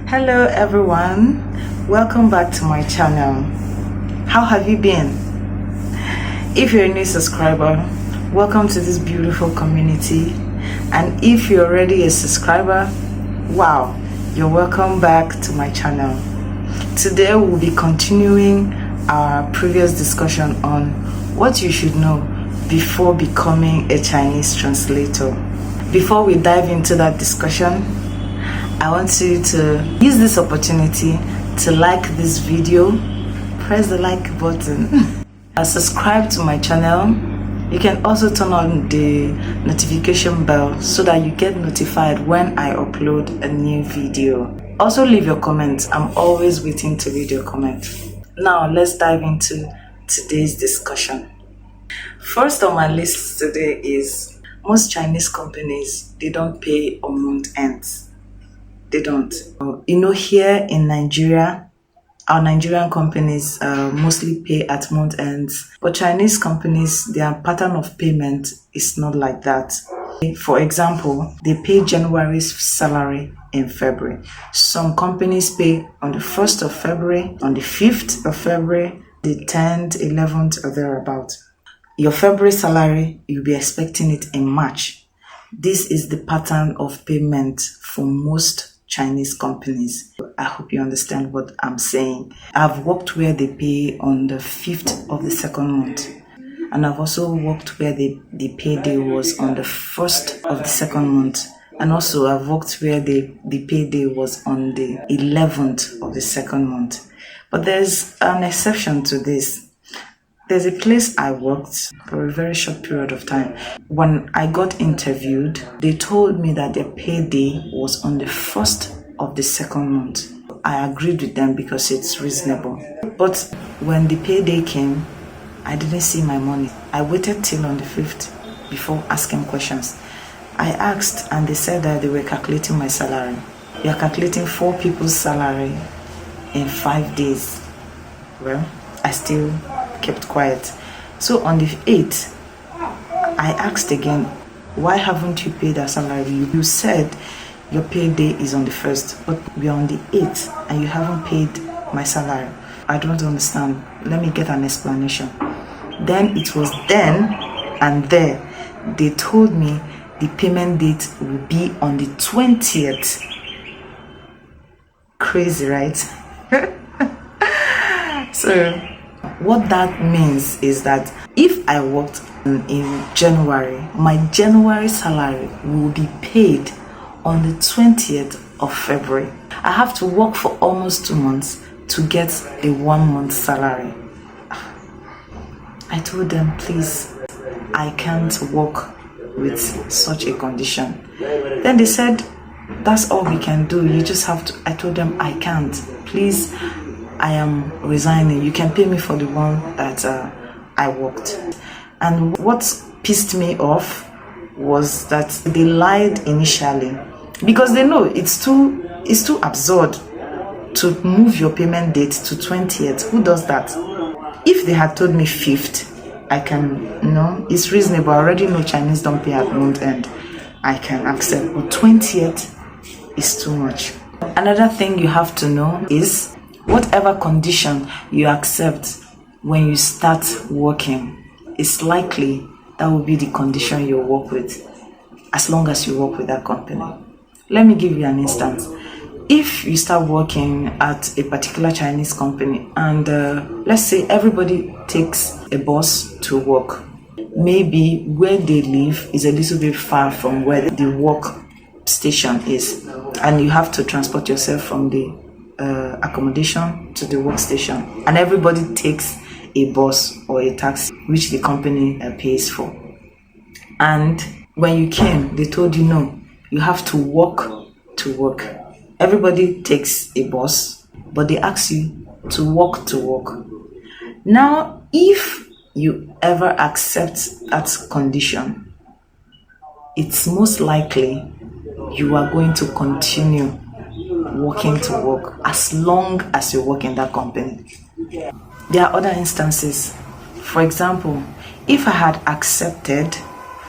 Hello everyone, welcome back to my channel. How have you been? If you're a new subscriber, welcome to this beautiful community, and if you're already a subscriber, wow, you're welcome back to my channel. Today we'll be continuing our previous discussion on what you should know before becoming a Chinese translator. Before we dive into that discussion, I want you to use this opportunity to like this video. Press the like button and subscribe to my channel. You can also turn on the notification bell so that you get notified when I upload a new video. Also leave your comments. I'm always waiting to read your comments. Now let's dive into today's discussion. First on my list today is most Chinese companies, they don't pay on month ends. They don't. Here in Nigeria, our Nigerian companies mostly pay at month ends. But Chinese companies, their pattern of payment is not like that. For example, they pay January's salary in February. Some companies pay on the 1st of February, on the 5th of February, the 10th, 11th, or thereabout. Your February salary, you'll be expecting it in March. This is the pattern of payment for most Chinese companies. I hope you understand what I'm saying. I've worked where they pay on the 5th of the second month, and I've also worked where the payday was on the 1st of the second month, and also I've worked where the payday was on the 11th of the second month. But there's an exception to this. There's a place I worked for a very short period of time. When I got interviewed, they told me that their payday was on the 1st of the second month. I agreed with them because it's reasonable. But when the payday came, I didn't see my money. I waited till on the 5th before asking questions. I asked and they said that they were calculating my salary. They are calculating 4 people's salary in 5 days. Well, I still kept quiet. So on the 8th, I asked again, why haven't you paid our salary? You said your payday is on the 1st, but we are on the 8th and you haven't paid my salary. I don't understand. Let me get an explanation. Then it was then and there they told me the payment date will be on the 20th. Crazy, right? So what that means is that if I worked in January, my January salary will be paid on the 20th of February. I have to work for almost 2 months to get a 1 month salary. I told them, please, I can't work with such a condition. Then they said, that's all we can do. You just have to. I told them, I can't. Please, I am resigning. You can pay me for the one that I worked. And what pissed me off was that they lied initially because they know it's too absurd to move your payment date to 20th. Who does that? If they had told me 5th, I can, it's reasonable. I already know Chinese don't pay at month end. I can accept. But 20th is too much. Another thing you have to know is whatever condition you accept when you start working, it's likely that will be the condition you'll work with as long as you work with that company. Let me give you an instance. If you start working at a particular Chinese company and let's say everybody takes a bus to work, maybe where they live is a little bit far from where the work station is, and you have to transport yourself from the accommodation to the workstation, and everybody takes a bus or a taxi which the company pays for. And when you came, they told you no, you have to walk to work. Everybody takes a bus, but they ask you to walk to work. Now, if you ever accept that condition, it's most likely you are going to continue working to work as long as you work in that company. There are other instances. For example, if I had accepted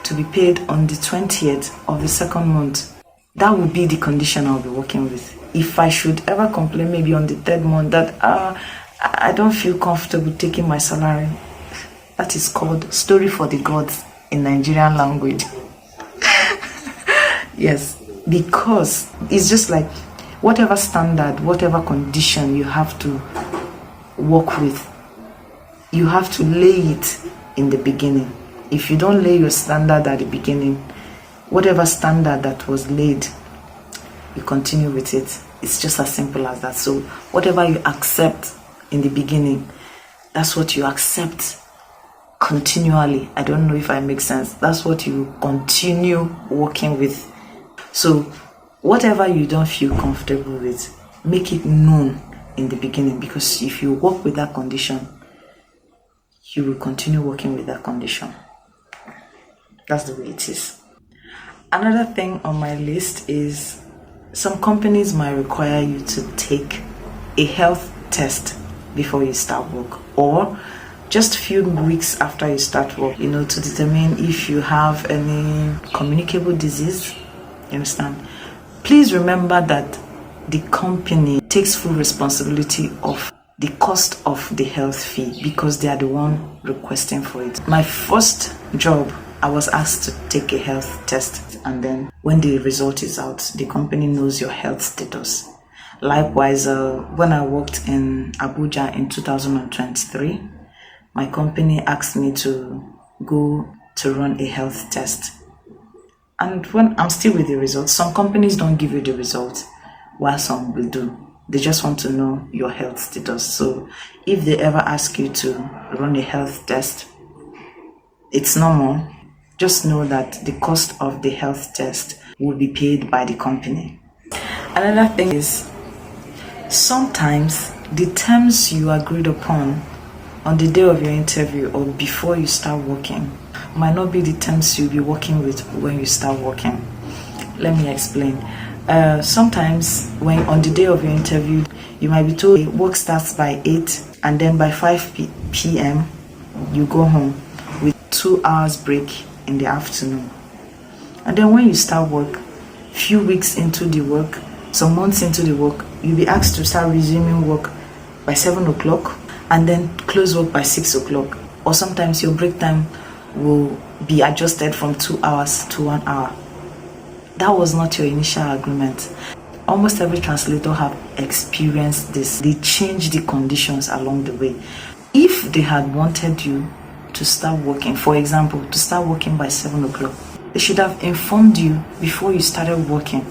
to be paid on the 20th of the second month, that would be the condition I'll be working with. if I should ever complain maybe on the third month that I don't feel comfortable taking my salary, that is called story for the gods in Nigerian language. Yes, because it's just like whatever standard, whatever condition you have to work with, you have to lay it in the beginning. If you don't lay your standard at the beginning, whatever standard that was laid, you continue with it. It's just as simple as that. So whatever you accept in the beginning, that's what you accept continually. I don't know if I make sense. That's what you continue working with. So whatever you don't feel comfortable with, make it known in the beginning, because if you work with that condition, you will continue working with that condition. That's the way it is. Another thing on my list is some companies might require you to take a health test before you start work, or just a few weeks after you start work, to determine if you have any communicable disease. You understand? Please remember that the company takes full responsibility of the cost of the health fee, because they are the one requesting for it. My first job, I was asked to take a health test, and then when the result is out, the company knows your health status. Likewise, when I worked in Abuja in 2023, my company asked me to go to run a health test. And when I'm still with the results, some companies don't give you the results, while some will do. They just want to know your health status. So if they ever ask you to run a health test, it's normal. Just know that the cost of the health test will be paid by the company. Another thing is, sometimes the terms you agreed upon on the day of your interview or before you start working might not be the terms you'll be working with when you start working. Let me explain. Sometimes when on the day of your interview, you might be told work starts by 8 and then by 5 p.m. you go home with 2 hours break in the afternoon. And then when you start work, few weeks into the work, some months into the work, you'll be asked to start resuming work by 7 o'clock and then close work by 6 o'clock. Or sometimes your break time will be adjusted from 2 hours to 1 hour. That was not your initial agreement. Almost every translator have experienced this. They change the conditions along the way. If they had wanted you to start working, for example, to start working by 7 o'clock, they should have informed you before you started working.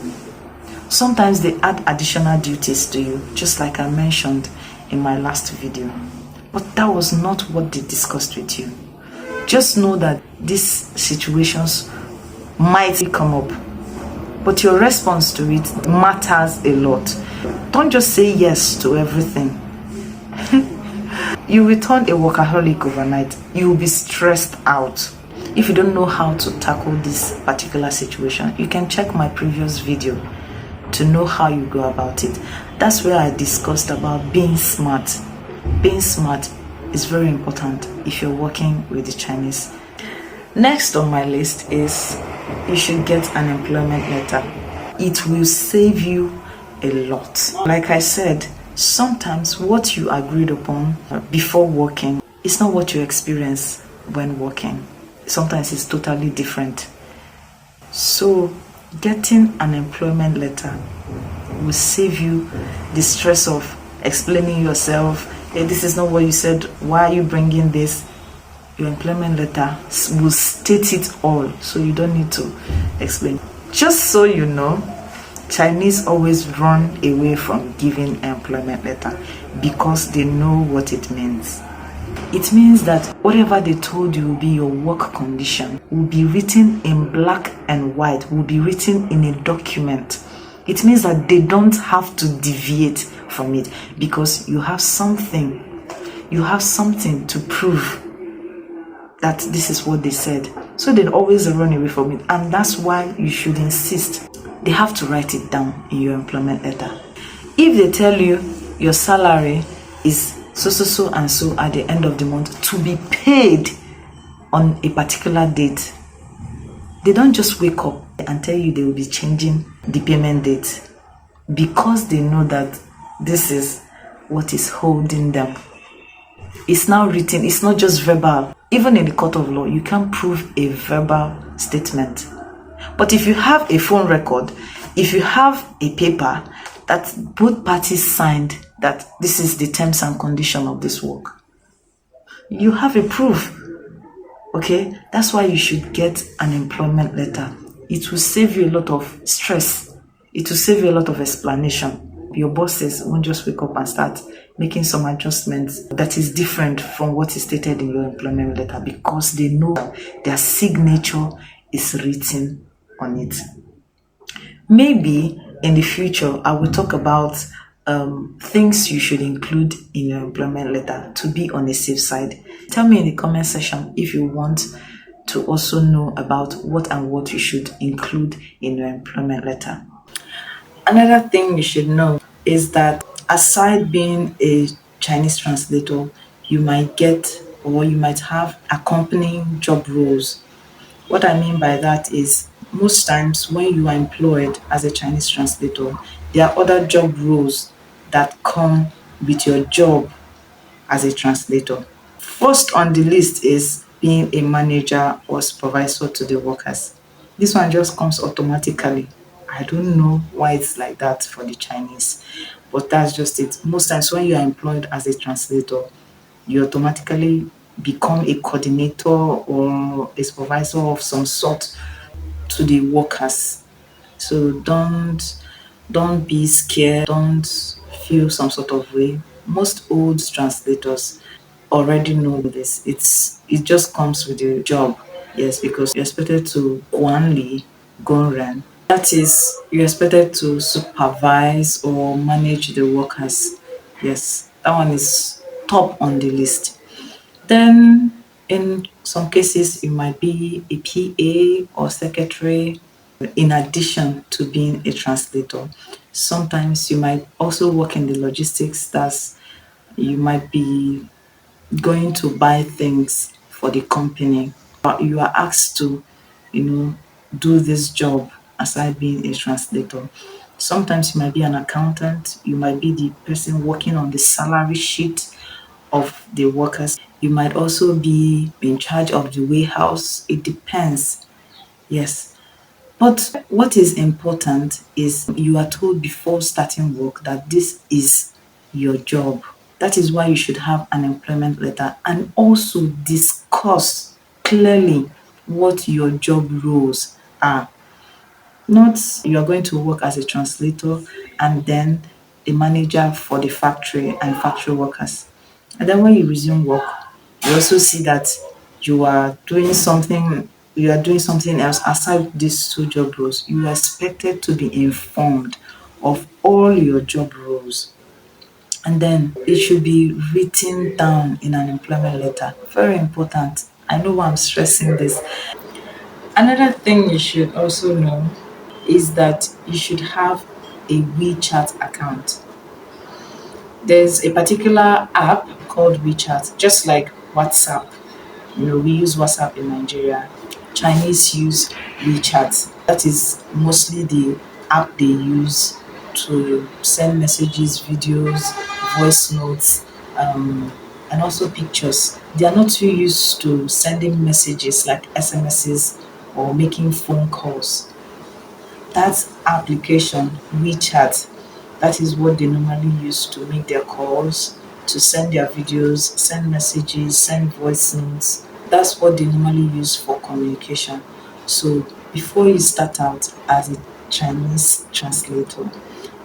Sometimes they add additional duties to you, just like I mentioned in my last video. But that was not what they discussed with you. Just know that these situations might come up, but your response to it matters a lot. Don't just say yes to everything. You will turn a workaholic overnight. You will be stressed out. If you don't know how to tackle this particular situation, you can check my previous video to know how you go about it. That's where I discussed about being smart. Being smart is very important if you're working with the Chinese. Next on my list is you should get an employment letter. It will save you a lot. Like I said, sometimes what you agreed upon before working is not what you experience when working. Sometimes it's totally different. So getting an employment letter will save you the stress of explaining yourself. Hey, this is not what you said. Why are you bringing this? Your employment letter will state it all, so you don't need to explain. Just so you know, Chinese always run away from giving employment letter because they know what it means. It means that whatever they told you will be your work condition will be written in black and white, will be written in a document. It means that they don't have to deviate from it because you have something to prove that this is what they said. So they always run away from it, and that's why you should insist. They have to write it down in your employment letter. If they tell you your salary is so and so at the end of the month to be paid on a particular date, they don't just wake up and tell you they will be changing the payment date. because they know that this is what is holding them. It's now written, it's not just verbal. Even in the court of law, you can't prove a verbal statement. But if you have a phone record, if you have a paper that both parties signed that this is the terms and condition of this work, you have a proof. Okay, that's why you should get an employment letter. It will save you a lot of stress. It will save you a lot of explanation. Your bosses won't just wake up and start making some adjustments that is different from what is stated in your employment letter, because they know their signature is written on it. Maybe in the future, I will talk about things you should include in your employment letter to be on a safe side. Tell me in the comment section if you want to also know about what and what you should include in your employment letter. Another thing you should know is that aside being a Chinese translator, you might get or you might have accompanying job roles. What I mean by that is most times when you are employed as a Chinese translator, there are other job roles that come with your job as a translator. First on the list is being a manager or supervisor to the workers. This one just comes automatically. I don't know why it's like that for the Chinese, but that's just it. Most times when you are employed as a translator, you automatically become a coordinator or a supervisor of some sort to the workers. So don't be scared, don't feel some sort of way. Most old translators already know this. It just comes with the job. Yes, because you're expected to guanli gonren. That is, you're expected to supervise or manage the workers. Yes, that one is top on the list. Then, in some cases, you might be a PA or secretary in addition to being a translator. Sometimes you might also work in the logistics, that's you might be going to buy things for the company, but you are asked to, do this job aside being a translator. Sometimes you might be an accountant, you might be the person working on the salary sheet of the workers. You might also be in charge of the warehouse. It depends. Yes. But what is important is you are told before starting work that this is your job. That is why you should have an employment letter and also discuss clearly what your job roles are. Not you are going to work as a translator and then a manager for the factory and factory workers. And then when you resume work, you also see that you are doing something else aside these two job roles. You are expected to be informed of all your job roles. And then it should be written down in an employment letter. Very important. I know why I'm stressing this. Another thing you should also know is that you should have a WeChat account. There's a particular app called WeChat, just like WhatsApp. We use WhatsApp in Nigeria. Chinese use WeChat. That is mostly the app they use to send messages, videos, voice notes, and also pictures. They are not too used to sending messages like SMSs or making phone calls. That application, WeChat, that is what they normally use to make their calls, to send their videos, send messages, send voice notes. That's what they normally use for communication. So before you start out as a Chinese translator,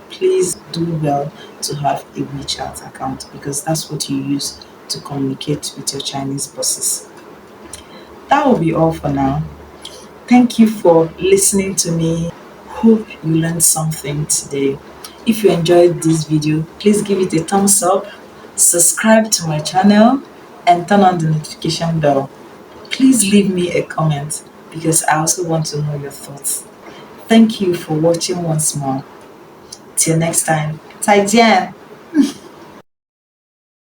please do well to have a WeChat account because that's what you use to communicate with your Chinese bosses. That will be all for now. Thank you for listening to me. Hope you learned something today. If you enjoyed this video, please give it a thumbs up, subscribe to my channel, and turn on the notification bell. Please leave me a comment because I also want to know your thoughts. Thank you for watching once more. Till next time, 再见.